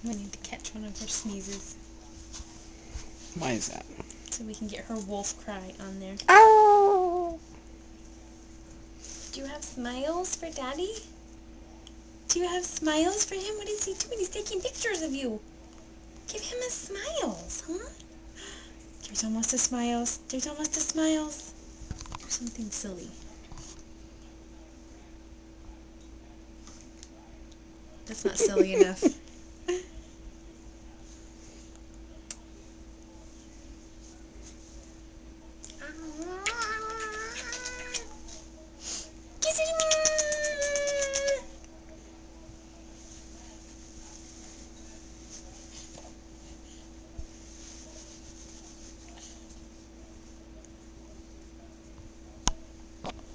We need to catch one of her sneezes Why is that? so we can get her wolf cry on there. Oh! Do you have smiles for Daddy? Do you have smiles for him? What is he doing? He's taking pictures of you. Give him a smiles, huh? There's almost a smiles. There's almost a smiles. Do something silly. That's not silly enough.